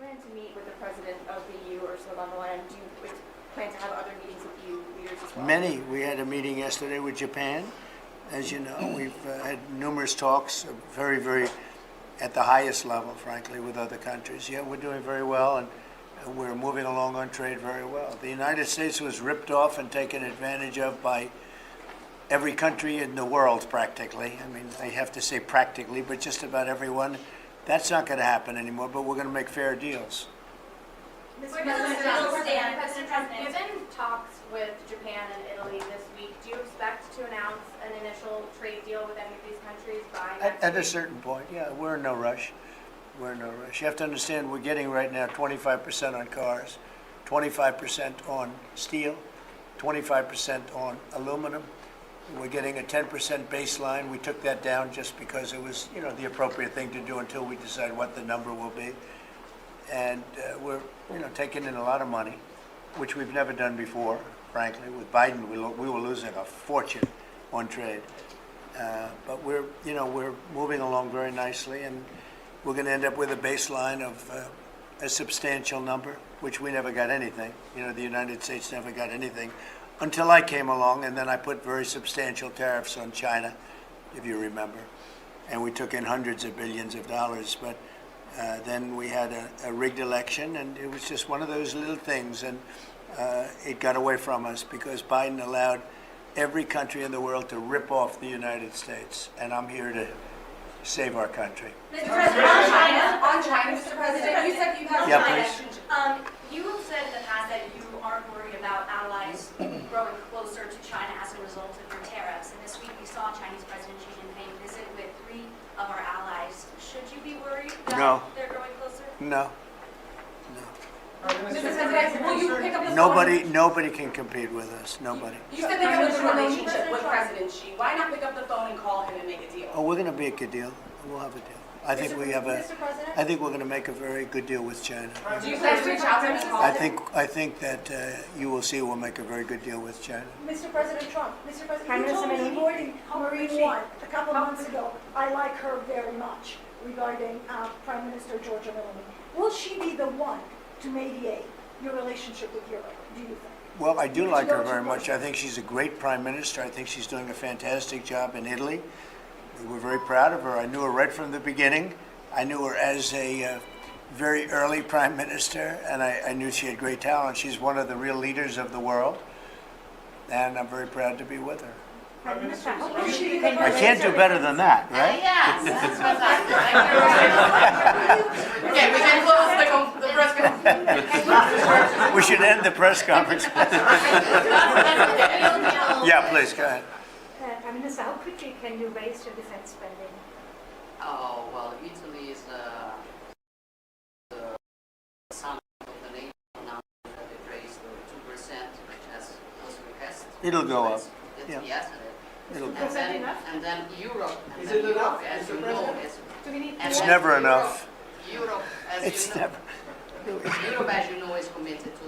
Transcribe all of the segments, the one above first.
plan to meet with the president of the EU, Ursula von der Leyen? Do you plan to have other meetings with EU leaders as well? Many. We had a meeting yesterday with Japan. As you know, we've had numerous talks, very, very at the highest level, frankly, with other countries. Yeah, we're doing very well, and we're moving along on trade very well. The United States was ripped off and taken advantage of by every country in the world, practically. I mean, I have to say practically, but just about everyone. That's not going to happen anymore, but we're going to make fair deals. Mr. President, given talks with Japan and Italy this week, do you expect to announce an initial trade deal with any of these countries by next At a week? certain point, yeah, we're in no rush. We're in no rush. You have to understand, we're getting right now 25% on cars, 25% on steel, 25% on aluminum. We're getting a 10% baseline. We took that down just because it was, the appropriate thing to do until we decide what the number will be. And we're, taking in a lot of money, which we've never done before, frankly. With Biden, we were losing a fortune on trade. But we're moving along very nicely, and we're going to end up with a baseline of a substantial number, which we never got anything. The United States never got anything until I came along, and then I put very substantial tariffs on China, if you remember. And we took in hundreds of billions of dollars, but then we had a rigged election, and it was just one of those little things, and it got away from us because Biden allowed every country in the world to rip off the United States, and I'm here to save our country. Mr. President, on China, Mr. President, you said you have Yeah, China. please. You have said in the past that you aren't worried about allies growing closer to China as a result of your tariffs. And this week we saw Chinese President Xi Jinping visit with 3 of our allies. Should you be worried that No. they're growing closer? No. Mr. President, will you pick up the Nobody can compete with us. Nobody. You said that you have a good relationship with President Xi. Why not pick up the phone and call him and make a deal? Oh, we're going to make a deal. We'll have a deal. I think we have a. Mr. President? I think we're going to make a very good deal with China. Do you plan to reach out to him and call him? I think that you will see we'll make a very good deal with China. Mr. President Trump, Mr. President, Prime you told Minister me Meloni? Marine One a couple of months ago. I like her very much regarding Prime Minister Giorgia Meloni. Will she be the one to mediate your relationship with Europe, do you think? Well, I do like her very much. I think she's a great prime minister. I think she's doing a fantastic job in Italy. We're very proud of her. I knew her right from the beginning. I knew her as a very early prime minister, and I knew she had great talent. She's one of the real leaders of the world, and I'm very proud to be with her. Prime Minister, I can't do better than that, right? Yes, that's fantastic. Okay, we can close the press conference. We should end the press conference. Yeah, please, go ahead. Prime Minister, how quickly can you raise your defense spending? Oh, well, Italy is the summit of the NATO announced that it raised 2%, which was requested. It'll go up. Yeah. Yesterday. It'll go. And then Europe, Is it enough, as Mr. you know, President? It's never enough. Europe, as It's you know, never. Europe, as you know, is committed to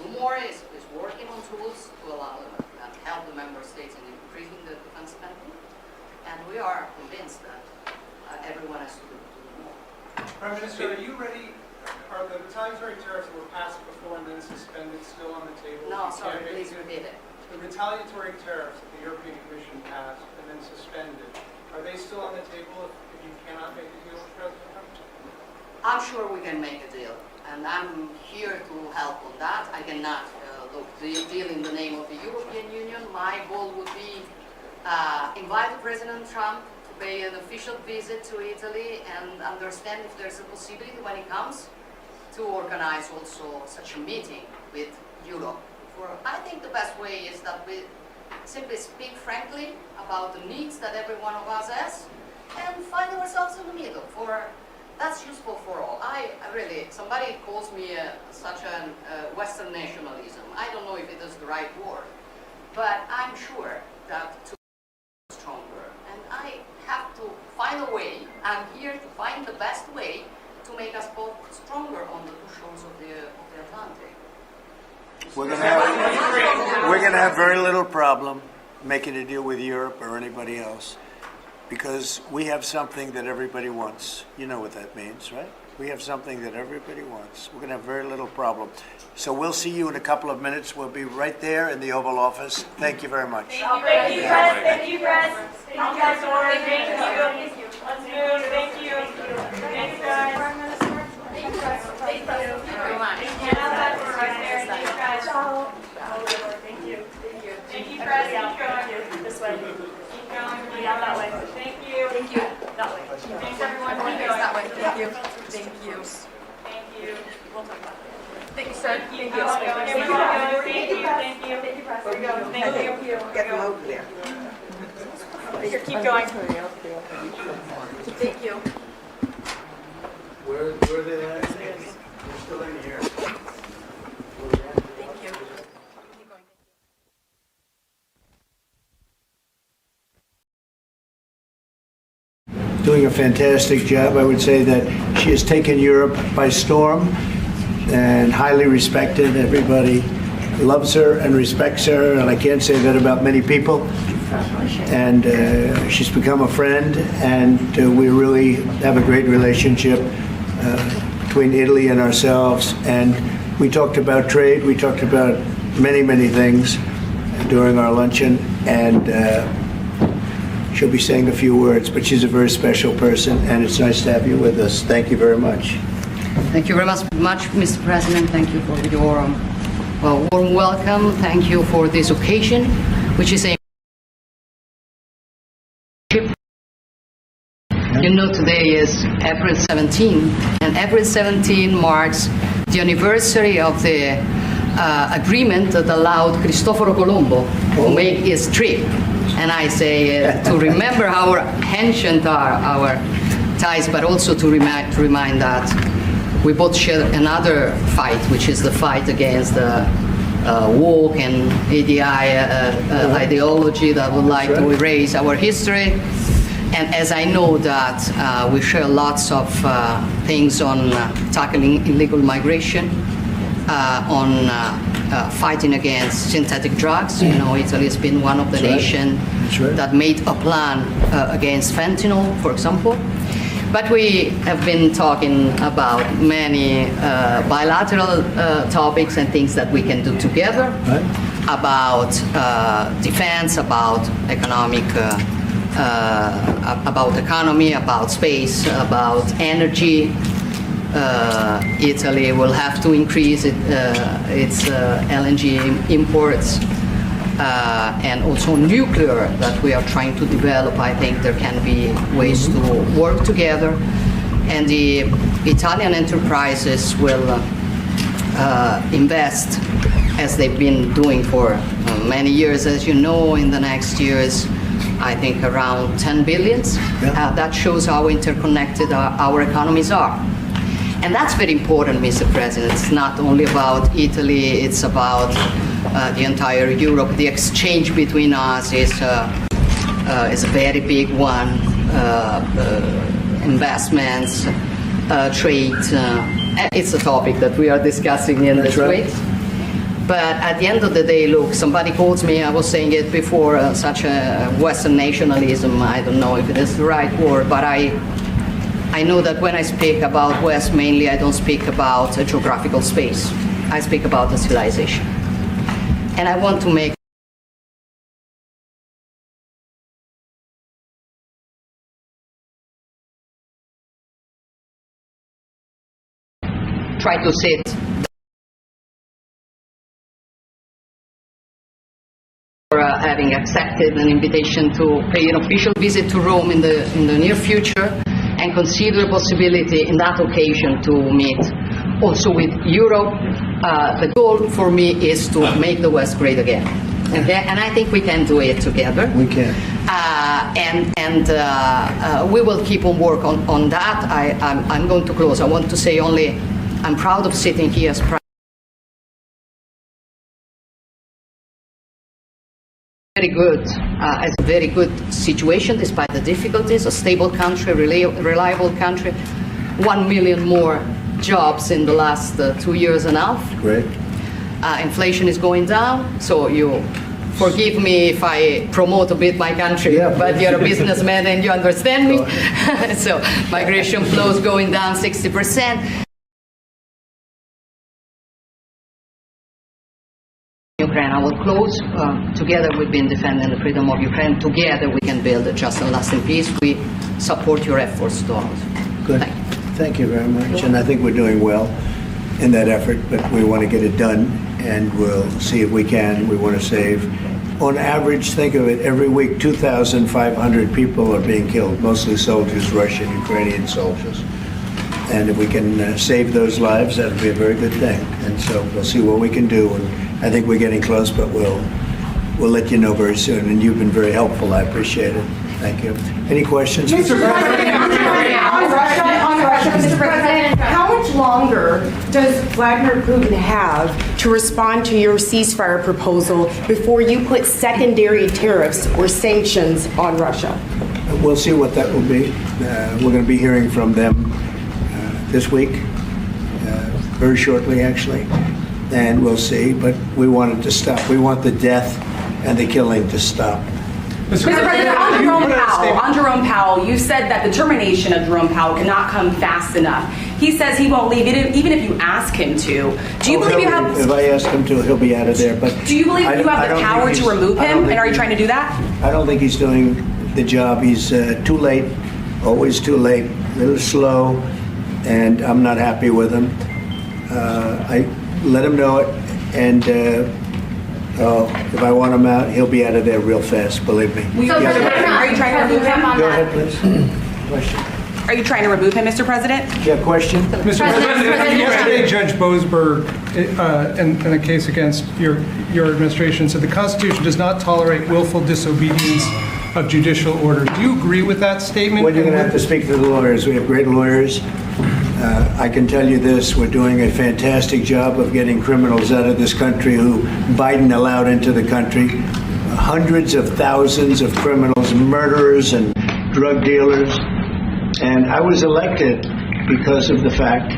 do more, is working on tools to allow and help the member states in increasing the defense spending. And we are convinced that everyone has to do more. Prime Minister, are you ready? Are the retaliatory tariffs that were passed before and then suspended still on the table? No, You sorry, can't make please repeat it. The retaliatory tariffs that the European Commission passed and then suspended, are they still on the table if you cannot make a deal with President Trump? I'm sure we can make a deal, and I'm here to help on that. I cannot deal in the name of the European Union. My goal would be invite President Trump to pay an official visit to Italy and understand if there's a possibility when he comes to organize also such a meeting with Europe. I think the best way is that we simply speak frankly about the needs that every one of us has and find ourselves in the middle. That's useful for all. I really, somebody calls me such a Western nationalism. I don't know if it is the right word, but I'm sure that to be stronger. And I have to find a way. I'm here to find the best way to make us both stronger on the two shores of the Atlantic. We're going to have very little problem making a deal with Europe or anybody else because we have something that everybody wants. You know what that means, right? We have something that everybody wants. We're going to have very little problem. So we'll see you in a couple of minutes. We'll be right there in the Oval Office. Thank you very much. Thank you, press. Thank you, press. Thank you, guys. Thank you. Let's move. Thank you. Thanks, guys. Thank you, press. Thank you very much. Thank you, guys. Thank you. Thank you, press. Keep going. This way. Keep going. Yeah, that way. Thank you. Thank you. That way. Thanks, everyone. Keep going. That way. Thank you. Thank you. Thank you. We'll talk about it. Thank you, sir. Thank you. Thank you. Thank you. Thank you. Thank you, press. Here we go. Thank you. Get them over there. Here, keep going. Thank you. Where are they at? They're still in here. Thank you. Keep going. Doing a fantastic job. I would say that she has taken Europe by storm and highly respected. Everybody loves her and respects her, and I can't say that about many people. And she's become a friend, and we really have a great relationship between Italy and ourselves. And we talked about trade. We talked about many, many things during our luncheon, and she'll be saying a few words, but she's a very special person, and it's nice to have you with us. Thank you very much. Thank you very much, Mr. President. Thank you for your warm welcome. Thank you for this occasion, which is a You know, today is April 17, and April 17 marks the anniversary of the agreement that allowed Cristoforo Colombo to make his trip. And I say to remember how ancient are our ties, but also to remind that we both share another fight, which is the fight against the woke and ADI ideology that would like to erase our history. And as I know that we share lots of things on tackling illegal migration, on fighting against synthetic drugs. You know, Italy has been one of the nations that made a plan against fentanyl, for example. But we have been talking about many bilateral topics and things that we can do together, about defense, about economic about economy, about space, about energy. Italy will have to increase its LNG imports, and also nuclear that we are trying to develop. I think there can be ways to work together, and the Italian enterprises will invest, as they've been doing for many years, as you know, in the next years. I think around 10 billion. That shows how interconnected our economies are. And that's very important, Mr. President. It's not only about Italy, it's about the entire Europe. The exchange between us is a very big one. Investments, trade, it's a topic that we are discussing in this week. But at the end of the day, look, somebody calls me, I was saying it before, such a Western nationalism. I don't know if it is the right word, but I know that when I speak about West, mainly I don't speak about a geographical space. I speak about a civilization. And I want to make try to sit for having accepted an invitation to pay an official visit to Rome in the near future, and consider the possibility in that occasion to meet also with Europe. The goal for me is to make the West great again. Okay? And I think we can do it together. We can. We will keep on work on that. I'm going to close. I want to say only, I'm proud of sitting here as very good, as a very good situation despite the difficulties. A stable country, reliable country, 1 million more jobs in the last 2 years and a half. Great. Inflation is going down, so you Forgive me if I promote a bit my country, Yeah, but please. you're a businessman and you understand me. So migration flows going down 60%. Ukraine, I will close. Together we've been defending the freedom of Ukraine. Together we can build a just and lasting peace. We support your efforts to all. Good. Thank you. Thank you very much. And I think we're doing well in that effort, but we want to get it done, and we'll see if we can. We want to save. On average, think of it, every week 2,500 people are being killed, mostly soldiers, Russian, Ukrainian soldiers. And if we can save those lives, that would be a very good thing. And so we'll see what we can do. And I think we're getting close, but we'll let you know very soon. And you've been very helpful. I appreciate it. Thank you. Any questions? Mr. President, on Russia, Mr. President, how much longer does Vladimir Putin have to respond to your ceasefire proposal before you put secondary tariffs or sanctions on Russia? We'll see what that will be. We're going to be hearing from them this week, very shortly actually, and we'll see. But we want it to stop. We want the death and the killing to stop. Mr. President, on Jerome Powell, you said that the termination of Jerome Powell cannot come fast enough. He says he won't leave, even if you ask him to. Do you believe you have? If I ask him to, he'll be out of there. But do you believe you I have the don't power think to he's- remove I don't him? think And are you he- trying to do that? I don't think he's doing the job. He's too late, always too late, a little slow, and I'm not happy with him. I let him know it, and if I want him out, he'll be out of there real fast, believe me. Are you trying to remove him? Go ahead, please. Question? Are you trying to remove him, Mr. President? Yeah, question? Mr. President, yesterday Judge Boasberg, in a case against your administration, said the Constitution does not tolerate willful disobedience of judicial orders. Do you agree with that statement? Well, you're going to have to speak to the lawyers. We have great lawyers. I can tell you this, we're doing a fantastic job of getting criminals out of this country who Biden allowed into the country. Hundreds of thousands of criminals, murderers and drug dealers. And I was elected because of the fact,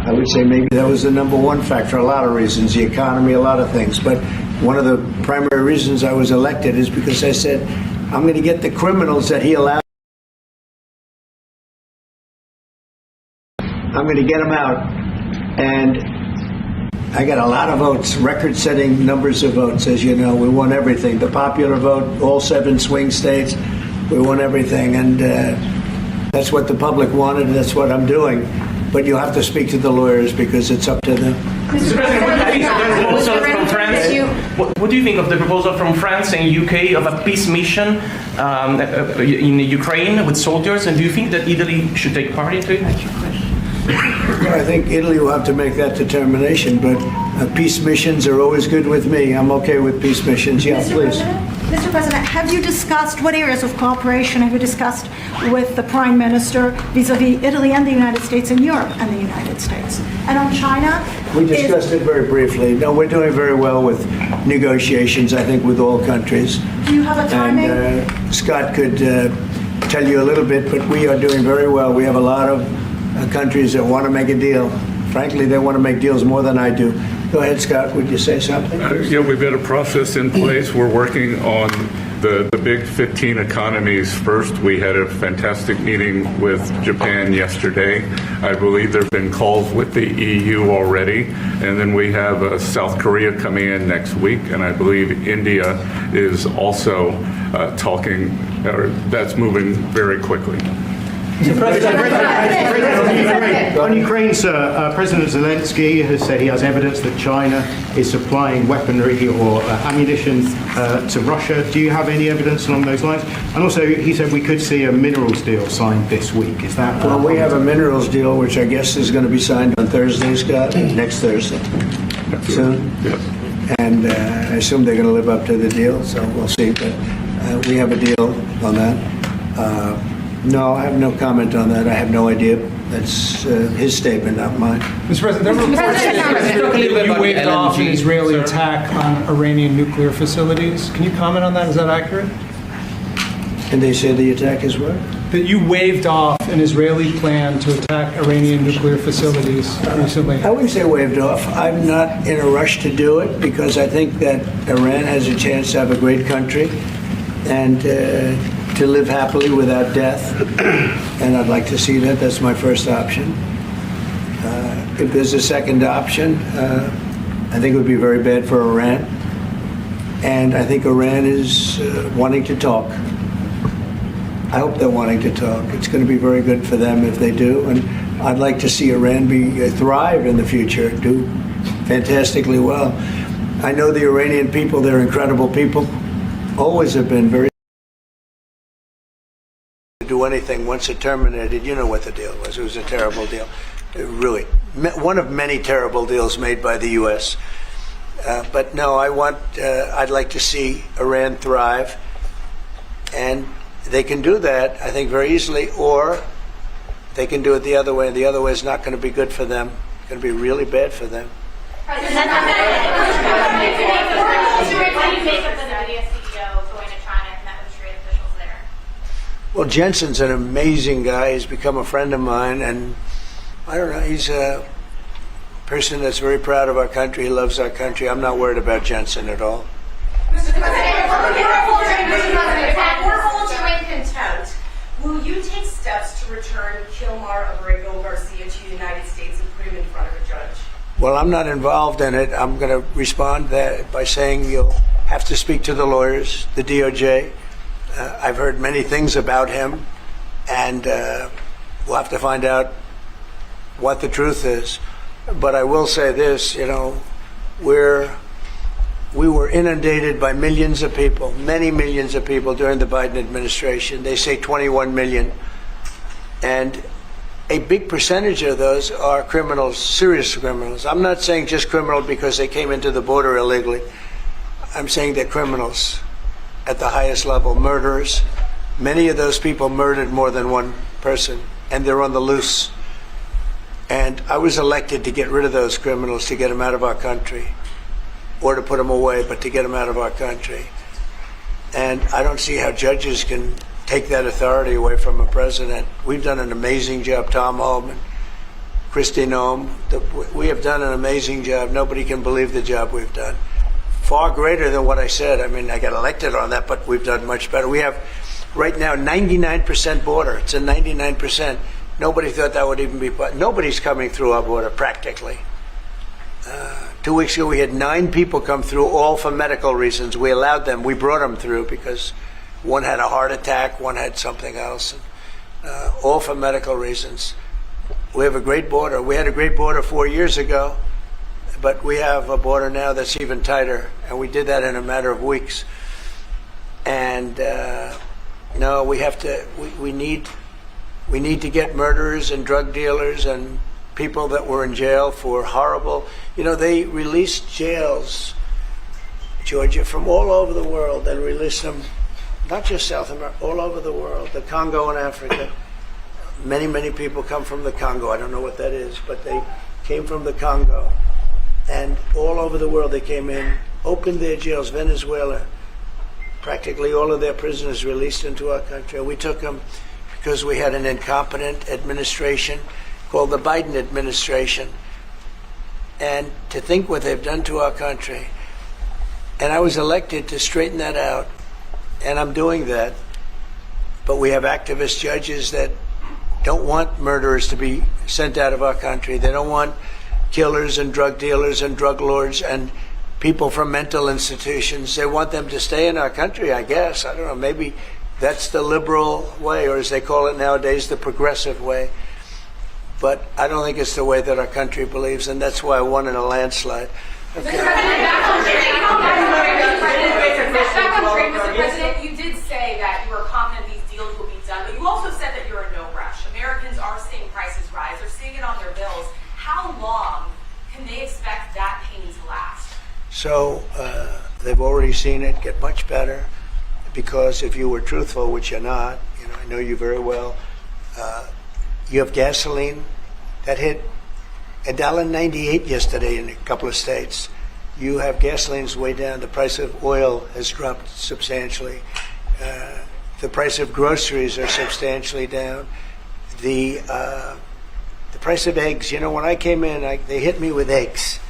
I would say maybe that was the number one factor, a lot of reasons, the economy, a lot of things. But one of the primary reasons I was elected is because I said, I'm going to get the criminals that he allowed. I'm going to get them out. And I got a lot of votes, record-setting numbers of votes, as you know. We won everything. The popular vote, all 7 swing states, we won everything. And that's what the public wanted, and that's what I'm doing. But you'll have to speak to the lawyers because it's up to them. Mr. President, what do you think of the proposal from France and UK of a peace mission in Ukraine with soldiers? And do you think that Italy should take part into it? Well, I think Italy will have to make that determination, but peace missions are always good with me. I'm okay with peace missions. Yeah, please. Mr. President, have you discussed what areas of cooperation have you discussed with the Prime Minister vis-a-vis Italy and the United States and Europe and the United States? And on China? We discussed it very briefly. No, we're doing very well with negotiations, I think, with all countries. Do you have a timing? And Scott could tell you a little bit, but we are doing very well. We have a lot of countries that want to make a deal. Frankly, they want to make deals more than I do. Go ahead, Scott. Would you say something? Yeah, we've got a process in place. We're working on the big 15 economies first. We had a fantastic meeting with Japan yesterday. I believe there have been calls with the EU already. And then we have South Korea coming in next week. And I believe India is also talking, or that's moving very quickly. On Ukraine, sir, President Zelensky has said he has evidence that China is supplying weaponry or ammunition to Russia. Do you have any evidence along those lines? And also, he said we could see a minerals deal signed this week. Is that? Well, we have a minerals deal, which I guess is going to be signed on Thursday, Scott, next Thursday. Soon. Yes. And I assume they're going to live up to the deal, so we'll see. But we have a deal on that. No, I have no comment on that. I have no idea. That's his statement, not mine. Mr. President, there were reports that you waved off an Israeli attack on Iranian nuclear facilities. Can you comment on that? Is that accurate? And they say the attack is what? that you waved off an Israeli plan to attack Iranian nuclear facilities recently. I wouldn't say waved off. I'm not in a rush to do it because I think that Iran has a chance to have a great country and to live happily without death. And I'd like to see that. That's my first option. If there's a second option, I think it would be very bad for Iran. And I think Iran is wanting to talk. I hope they're wanting to talk. It's going to be very good for them if they do. And I'd like to see Iran thrive in the future, do fantastically well. I know the Iranian people, they're incredible people, always have been very to do anything once it terminated. You know what the deal was. It was a terrible deal. Really, one of many terrible deals made by the U.S. But no, I'd like to see Iran thrive. And they can do that, I think, very easily, or they can do it the other way, and the other way is not going to be good for them. It's going to be really bad for them. What do you make of the Nvidia CEO going to China and met with trade officials there? Well, Jensen's an amazing guy. He's become a friend of mine, and I don't know, he's a person that's very proud of our country. He loves our country. I'm not worried about Jensen at all. Mr. President, we're holding you in contempt. Will you take steps to return Kilmar Abrego Garcia to the United States and put him in front of a judge? Well, I'm not involved in it. I'm going to respond by saying you'll have to speak to the lawyers, the DOJ. I've heard many things about him, and we'll have to find out what the truth is. But I will say this, you know, we were inundated by millions of people, many millions of people during the Biden administration. They say 21 million. And a big percentage of those are criminals, serious criminals. I'm not saying just criminal because they came into the border illegally. I'm saying they're criminals at the highest level, murderers. Many of those people murdered more than one person, and they're on the loose. And I was elected to get rid of those criminals, to get them out of our country, or to put them away, but to get them out of our country. And I don't see how judges can take that authority away from a president. We've done an amazing job, Tom Homan, Kristi Noem. We have done an amazing job. Nobody can believe the job we've done. Far greater than what I said. I mean, I got elected on that, but we've done much better. We have right now 99% border. It's a 99%. Nobody thought that would even be, nobody's coming through our border practically. 2 weeks ago, we had 9 people come through, all for medical reasons. We allowed them. We brought them through because one had a heart attack, one had something else, all for medical reasons. We have a great border. We had a great border 4 years ago, but we have a border now that's even tighter, and we did that in a matter of weeks. And no, we have to. We need to get murderers and drug dealers and people that were in jail for horrible, you know, they released jails, Georgia, from all over the world. They released them, not just South America, all over the world, the Congo and Africa. Many, many people come from the Congo. I don't know what that is, but they came from the Congo. And all over the world they came in, opened their jails. Venezuela, practically all of their prisoners released into our country. We took them because we had an incompetent administration called the Biden administration, and to think what they've done to our country. And I was elected to straighten that out, and I'm doing that. But we have activist judges that don't want murderers to be sent out of our country. They don't want killers and drug dealers and drug lords and people from mental institutions. They want them to stay in our country, I guess. I don't know, maybe that's the liberal way, or as they call it nowadays, the progressive way. But I don't think it's the way that our country believes, and that's why I won in a landslide. Okay. Mr. President, you did say that you were confident these deals will be done, but you also said that you're in no rush. Americans are seeing prices rise. They're seeing it on their bills. How long can they expect that pain to last? So they've already seen it get much better, because if you were truthful, which you're not, you know, I know you very well, you have gasoline that hit $1.98 yesterday in a couple of states. You have gasoline's way down. The price of oil has dropped substantially. The price of groceries are substantially down. The price of eggs, you know, when I came in, they hit me with eggs.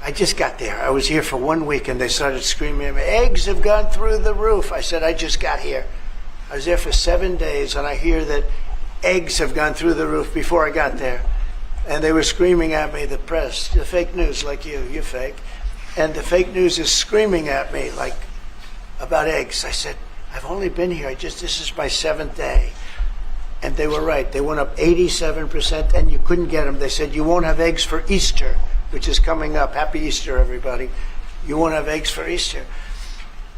I just got there. I was here for 1 week and they started screaming at me, eggs have gone through the roof. I said, I just got here. I was there for 7 days and I hear that eggs have gone through the roof before I got there. And they were screaming at me, the press, the fake news like you're fake. And the fake news is screaming at me like about eggs. I said, I've only been here, this is my 7th day. And they were right. They went up 87% and you couldn't get them. They said, you won't have eggs for Easter, which is coming up. Happy Easter, everybody. You won't have eggs for Easter.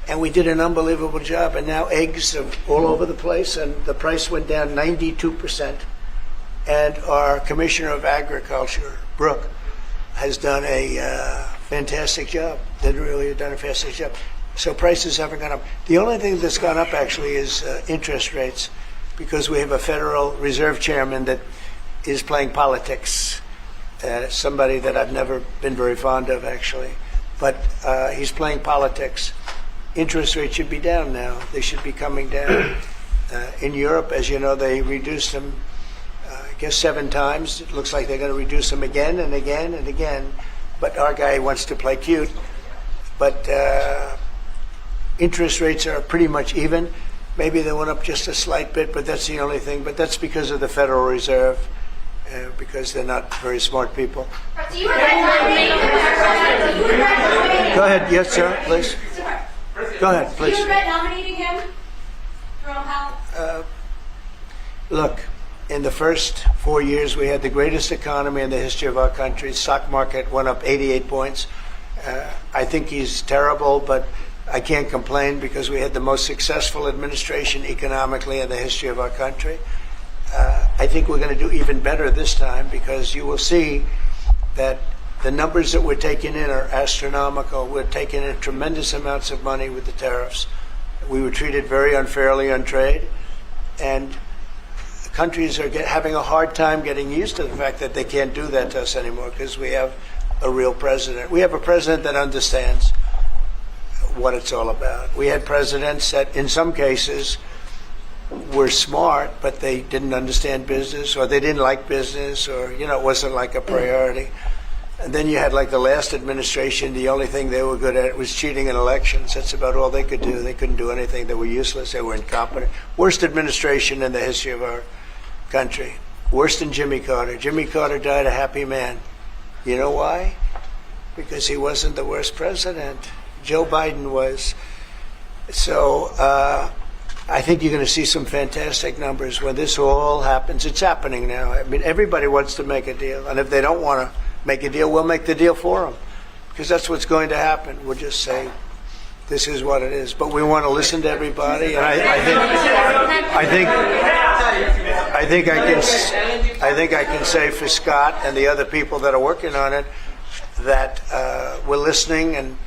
And we did an unbelievable job. And now eggs are all over the place and the price went down 92%. And our Commissioner of Agriculture, Brooke, has done a fantastic job. They really have done a fantastic job. So prices haven't gone up. The only thing that's gone up actually is interest rates, because we have a Federal Reserve Chairman that is playing politics. Somebody that I've never been very fond of, actually. But he's playing politics. Interest rates should be down now. They should be coming down. In Europe, as you know, they reduced them, I guess 7 times. It looks like they're going to reduce them again and again and again. But our guy wants to play cute. But interest rates are pretty much even. Maybe they went up just a slight bit, but that's the only thing. But that's because of the Federal Reserve, because they're not very smart people. Do you regret Go ahead. Yes, sir, please. Go ahead, please. Do you regret nominating him, Jerome Powell? Look, in the first 4 years, we had the greatest economy in the history of our country. Stock market went up 88 points. I think he's terrible, but I can't complain because we had the most successful administration economically in the history of our country. I think we're going to do even better this time because you will see that the numbers that we're taking in are astronomical. We're taking in tremendous amounts of money with the tariffs. We were treated very unfairly on trade, and countries are having a hard time getting used to the fact that they can't do that to us anymore because we have a real president. We have a president that understands what it's all about. We had presidents that in some cases were smart, but they didn't understand business, or they didn't like business, or, you know, it wasn't like a priority. And then you had like the last administration, the only thing they were good at was cheating in elections. That's about all they could do. They couldn't do anything. They were useless. They were incompetent. Worst administration in the history of our country. Worse than Jimmy Carter. Jimmy Carter died a happy man. You know why? Because he wasn't the worst president. Joe Biden was. So I think you're going to see some fantastic numbers when this all happens. It's happening now. I mean, everybody wants to make a deal. And if they don't want to make a deal, we'll make the deal for them. Because that's what's going to happen. We'll just say, this is what it is. But we want to listen to everybody. And I think I can say for Scott and the other people that are working on it that we're listening and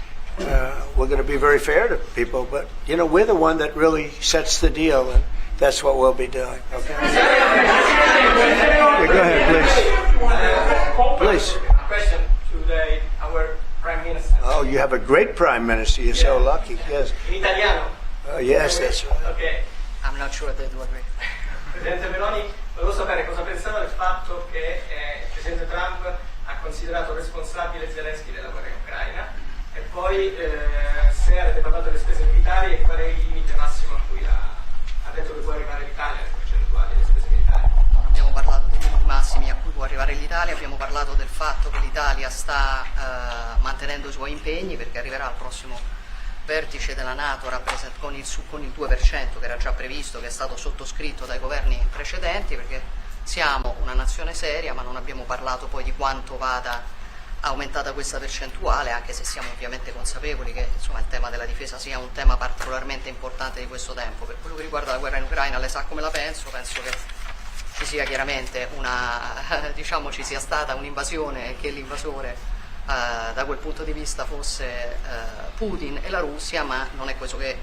we're going to be very fair to people. But, you know, we're the one that really sets the deal, and that's what we'll be doing. Okay? Yeah, go ahead, please. Please. A question to our Prime Minister. Oh, you have a great Prime Minister. You're so lucky. Yes. In italiano. Yes, that's right. Okay. I'm not sure they do agree. Presidente Meloni, volevo sapere cosa pensava del fatto che il Presidente Trump ha considerato responsabile Zelensky della guerra in Ucraina e poi se avete parlato delle spese militari e qual è il limite massimo a cui ha detto che può arrivare l'Italia, le percentuali delle spese militari. Non abbiamo parlato dei limiti massimi a cui può arrivare l'Italia, abbiamo parlato del fatto che l'Italia sta mantenendo i suoi impegni perché arriverà al prossimo vertice della NATO con il 2% che era già previsto, che è stato sottoscritto dai governi precedenti, perché siamo una nazione seria, ma non abbiamo parlato poi di quanto vada aumentata questa percentuale, anche se siamo ovviamente consapevoli che insomma, il tema della difesa sia un tema particolarmente importante di questo tempo. Per quello che riguarda la guerra in Ucraina, lei sa come la penso che ci sia chiaramente ci sia stata un'invasione e che l'invasore da quel punto di vista fosse Putin e la Russia, ma non è questo che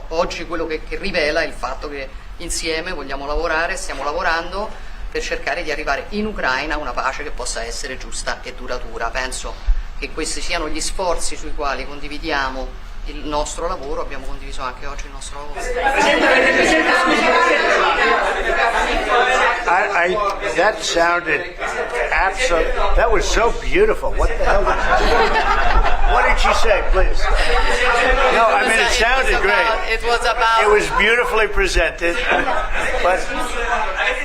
oggi quello che rivela è il fatto che insieme vogliamo lavorare, stiamo lavorando per cercare di arrivare in Ucraina a una pace che possa essere giusta e duratura. Penso che questi siano gli sforzi sui quali condividiamo il nostro lavoro, abbiamo condiviso anche oggi il nostro lavoro. That sounded absolutely, that was so beautiful. What the hell? What did she say, please? No, I mean, it sounded great. It was about... It was beautifully presented, but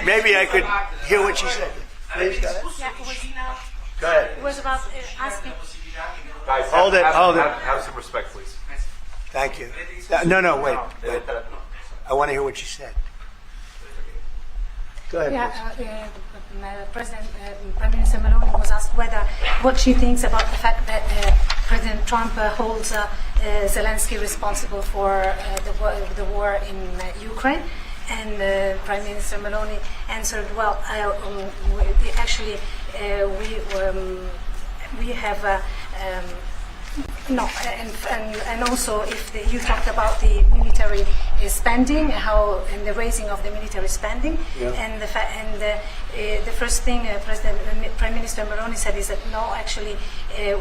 maybe I could hear what she said. Please, go ahead. Go ahead. It was about asking. Guys, Hold it. Have some respect, please. Thank you. No, wait. I want to hear what she said. Go ahead, please. Prime Minister Meloni was asked what she thinks about the fact that President Trump holds Zelensky responsible for the war in Ukraine. And Prime Minister Meloni answered, well, actually, we have no, and also if you talked about the military spending, how and the raising of the military spending, and the first thing Prime Minister Meloni said is that no, actually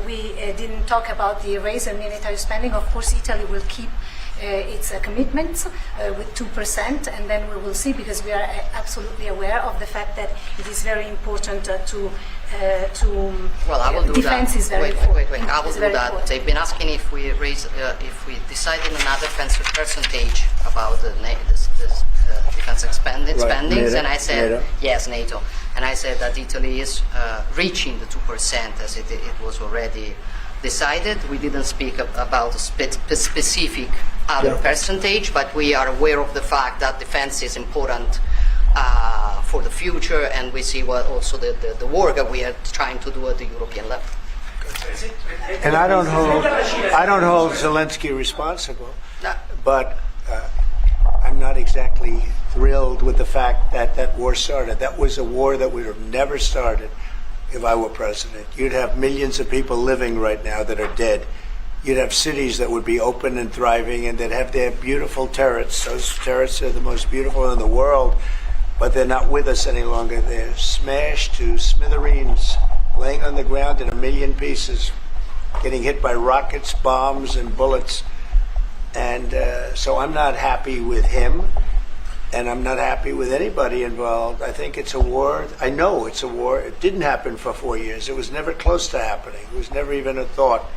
we didn't talk about the raise in military spending. Of course, Italy will keep its commitments with 2%, and then we will see, because we are absolutely aware of the fact that it is very important well, I will do defense that. Is very wait. I will do that. Important. They've been asking if we decide in another percentage about the defense spendings, NATO, and I said NATO. Yes, NATO, and I said that Italy is reaching the 2% as it was already decided. We didn't speak about a specific other percentage, but we are aware of the fact that defense is important for the future, and we see what also the work that we are trying to do at the European level. And I don't hold Zelensky responsible, but I'm not exactly thrilled with the fact that that war started. That was a war that would have never started if I were president. You'd have millions of people living right now that are dead. You'd have cities that would be open and thriving, and they'd have their beautiful turrets. Those turrets are the most beautiful in the world, but they're not with us any longer. They're smashed to smithereens, laying on the ground in a million pieces, getting hit by rockets, bombs, and bullets. And so I'm not happy with him, and I'm not happy with anybody involved. I think it's a war. I know it's a war. It didn't happen for 4 years. It was never close to happening. It was never even a thought.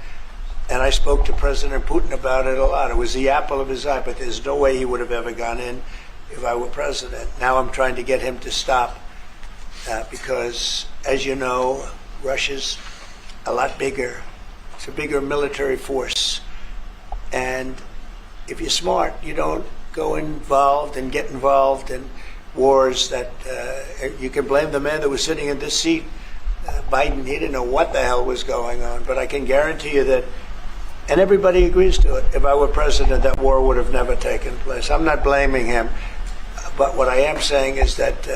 And I spoke to President Putin about it a lot. It was the apple of his eye, but there's no way he would have ever gone in if I were president. Now I'm trying to get him to stop because, as you know, Russia's a lot bigger. It's a bigger military force. And if you're smart, you don't go involved and get involved in wars that you can blame the man that was sitting in this seat. Biden, he didn't know what the hell was going on, but I can guarantee you that, and everybody agrees to it, if I were president, that war would have never taken place. I'm not blaming him, but what I am saying is that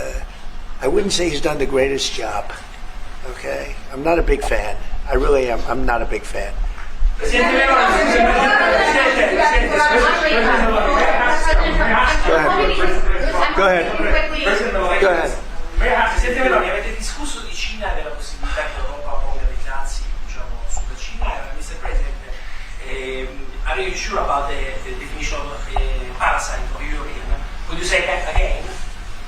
I wouldn't say he's done the greatest job, okay? I'm not a big fan. I really am. I'm not a big fan. Go ahead. Presidente Meloni, avete discusso di Cina e della possibilità che l'Europa ponga dei dazi, diciamo, sulla Cina. Mr. President, are you sure about the definition of parasite of European? Would you say again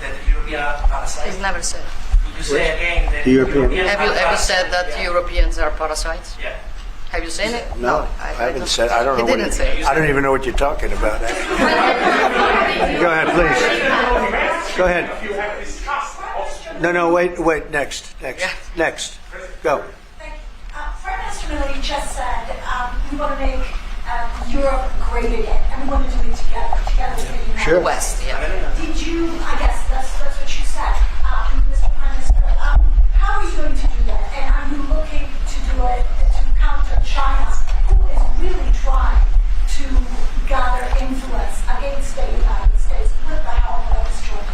that European are parasites? It's never said. Would you say again that European? Have you said that Europeans are parasites? Yeah. Have you seen it? No, I haven't said. I don't know. He didn't say it. I don't even know what you're talking about. Go ahead, please. Go ahead. No, wait. Next. Go. Thank you. Prime Minister Meloni just said we want to make Europe great again, and we want to do it together with the United Sure. West, yeah. Did you? I guess that's what you said, Mr. Prime Minister. How are you going to do that? And are you looking to do it to counter China, who is really trying to gather influence against the United States with the help of this joint?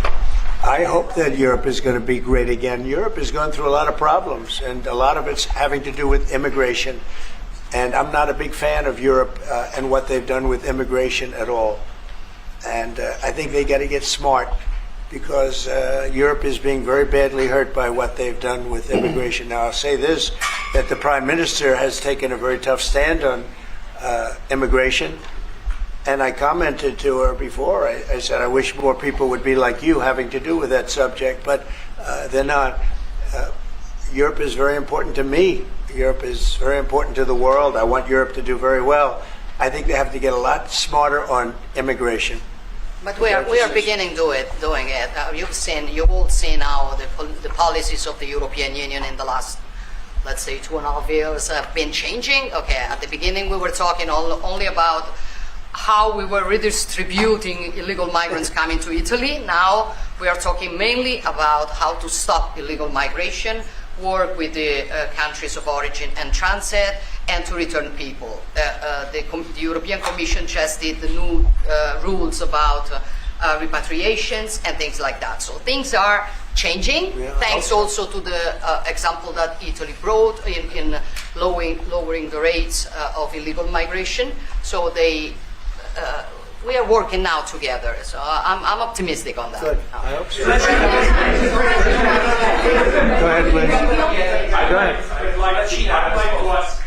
I hope that Europe is going to be great again. Europe is going through a lot of problems, and a lot of it's having to do with immigration. And I'm not a big fan of Europe and what they've done with immigration at all. And I think they got to get smart, because Europe is being very badly hurt by what they've done with immigration. Now, I'll say this, that the Prime Minister has taken a very tough stand on immigration. And I commented to her before. I said, I wish more people would be like you having to do with that subject, but they're not. Europe is very important to me. Europe is very important to the world. I want Europe to do very well. I think they have to get a lot smarter on immigration. But we are beginning doing it. You've all seen how the policies of the European Union in the last, let's say, 2.5 years have been changing. Okay, at the beginning we were talking only about how we were redistributing illegal migrants coming to Italy. Now we are talking mainly about how to stop illegal migration, work with the countries of origin and transit, and to return people. The European Commission just did the new rules about repatriations and things like that. So things are changing, thanks also to the example that Italy brought in lowering the rates of illegal migration. So we are working now together. So I'm optimistic on that. Good. I hope so. Go ahead, please. Go ahead.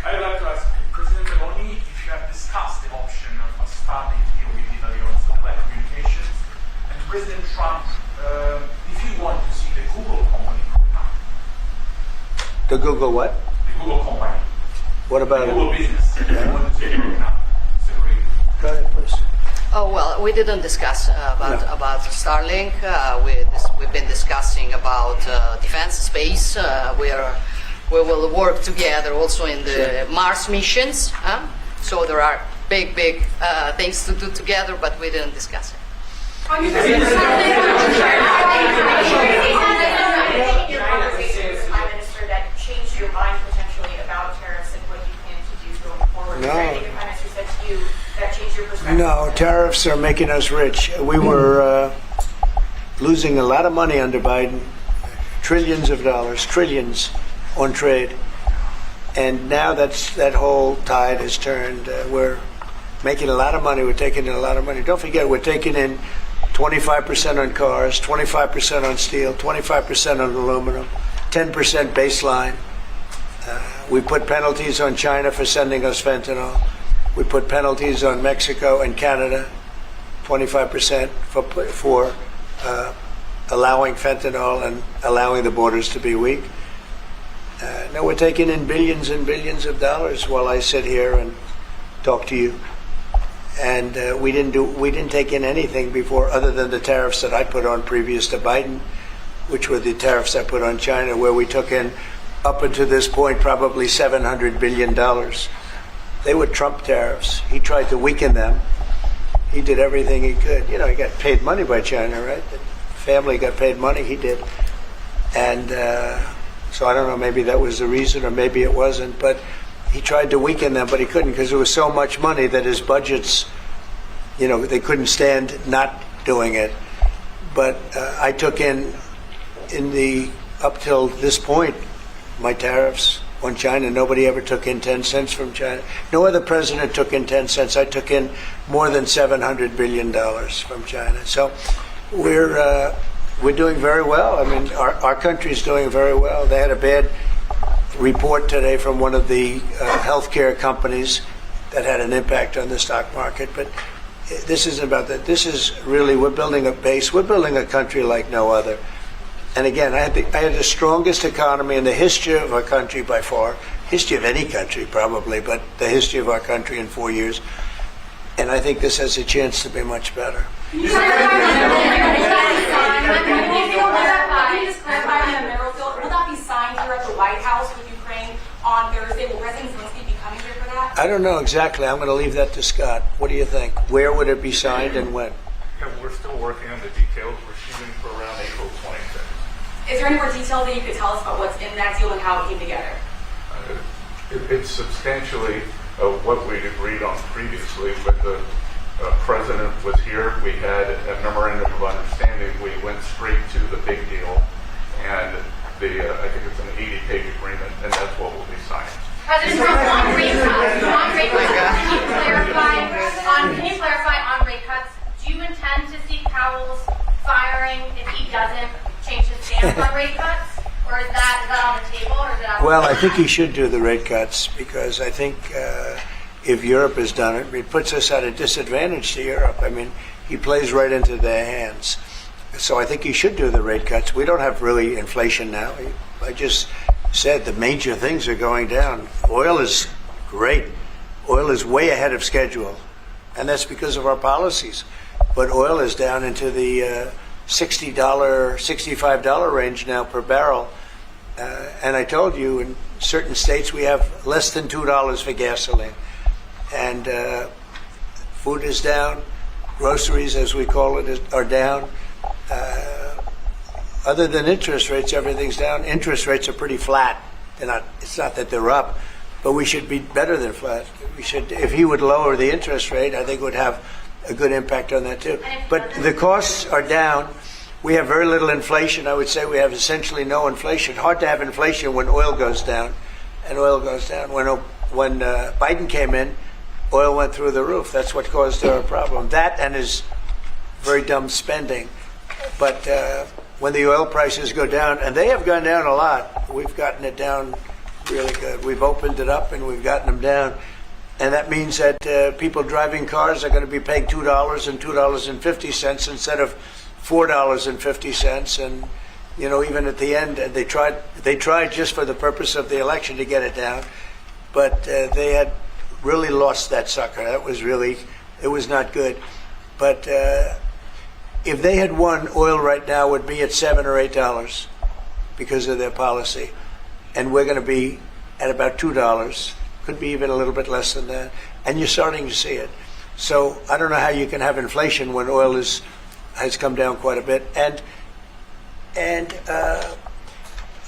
I'd like to ask President Meloni if you have discussed the option of a starting deal with Italy on satellite communications, and President Trump, if you want to see the Google company going up. The Google what? The Google company. What about the it? Google business. If you want to see it going up. Go ahead, please. Oh, well, we didn't discuss about Starlink. We've been discussing about defense space. We will work together also in the Mars missions. So there are big things to do together, but we didn't discuss it. Your conversation with the Prime Minister that changed your mind potentially about tariffs and what you plan to do going forward? No. I think the Prime Minister said to you that changed your perspective. No, tariffs are making us rich. We were losing a lot of money under Biden, trillions of dollars, trillions on trade. And now that whole tide has turned. We're making a lot of money. We're taking in a lot of money. Don't forget, we're taking in 25% on cars, 25% on steel, 25% on aluminum, 10% baseline. We put penalties on China for sending us fentanyl. We put penalties on Mexico and Canada, 25% for allowing fentanyl and allowing the borders to be weak. Now we're taking in billions and billions of dollars while I sit here and talk to you. And we didn't take in anything before other than the tariffs that I put on previous to Biden, which were the tariffs I put on China, where we took in up until this point probably $700 billion. They were Trump tariffs. He tried to weaken them. He did everything he could. You know, he got paid money by China, right? The family got paid money. He did. And so I don't know, maybe that was the reason or maybe it wasn't. But he tried to weaken them, but he couldn't because there was so much money that his budgets, you know, they couldn't stand not doing it. But I took in the up till this point, my tariffs on China. Nobody ever took in 10 cents from China. No other president took in 10 cents. I took in more than $700 billion from China. So we're doing very well. I mean, our country's doing very well. They had a bad report today from one of the healthcare companies that had an impact on the stock market. But this isn't about that. This is really, we're building a base. We're building a country like no other. And again, I had the strongest economy in the history of our country by far, history of any country probably, but the history of our country in 4 years. And I think this has a chance to be much better. Can you just clarify on the mineral field? Will that be signed here at the White House with Ukraine on Thursday? Will President Zelensky be coming here for that? I don't know exactly. I'm going to leave that to Scott. What do you think? Where would it be signed and when? Yeah, we're still working on the details. We're shooting for around April 26th. Is there any more detail that you could tell us about what's in that deal and how it came together? It's substantially what we'd agreed on previously, but the president was here. We had a memorandum of understanding. We went straight to the big deal, and I think it's an 80-page agreement, and that's what will be signed. President Trump, on rate cuts, can you clarify on rate cuts? Do you intend to seek Powell's firing if he doesn't change his stance on rate cuts, or is that on the table, or is that? Well, I think he should do the rate cuts because I think if Europe has done it. It puts us at a disadvantage to Europe. I mean, he plays right into their hands. So I think he should do the rate cuts. We don't have really inflation now. I just said the major things are going down. Oil is great. Oil is way ahead of schedule, and that's because of our policies. But oil is down into the $60, $65 range now per barrel. And I told you, in certain states we have less than $2 for gasoline. And food is down. Groceries, as we call it, are down. Other than interest rates, everything's down. Interest rates are pretty flat. They're not. It's not that they're up, but we should be better than flat. We should. If he would lower the interest rate, I think it would have a good impact on that too. But the costs are down. We have very little inflation. I would say we have essentially no inflation. Hard to have inflation when oil goes down, and oil goes down. When Biden came in, oil went through the roof. That's what caused our problem. That and his very dumb spending. But when the oil prices go down, and they have gone down a lot, we've gotten it down really good. We've opened it up and we've gotten them down. And that means that people driving cars are going to be paying $2 and $2.50 instead of $4.50. And, you know, even at the end, they tried just for the purpose of the election to get it down. But they had really lost that sucker. That was really, it was not good. But if they had won, oil right now would be at $7 or $8 because of their policy. And we're going to be at about $2. Could be even a little bit less than that. And you're starting to see it. So I don't know how you can have inflation when oil has come down quite a bit. And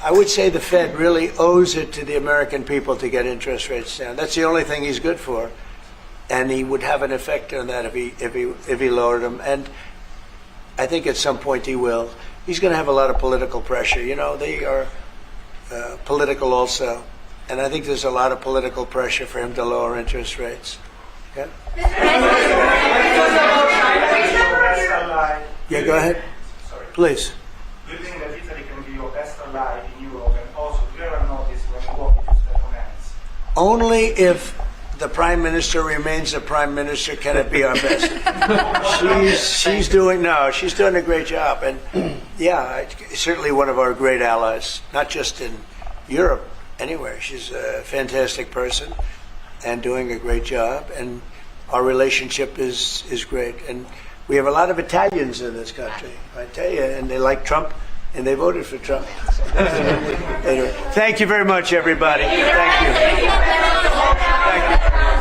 I would say the Fed really owes it to the American people to get interest rates down. That's the only thing he's good for. And he would have an effect on that if he lowered them. And I think at some point he will. He's going to have a lot of political pressure. You know, they are political also. And I think there's a lot of political pressure for him to lower interest rates. Okay? Yeah, go ahead. Sorry. Please. Do you think that Italy can be your best ally in Europe? And also, do you ever notice when you walk into step on hands? Only if the Prime Minister remains the Prime Minister can it be our best. she's doing a great job. And yeah, certainly one of our great allies, not just in Europe, anywhere. She's a fantastic person and doing a great job. And our relationship is great. And we have a lot of Italians in this country, I tell you, and they like Trump, and they voted for Trump. Anyway, thank you very much, everybody. Thank you. Thank you.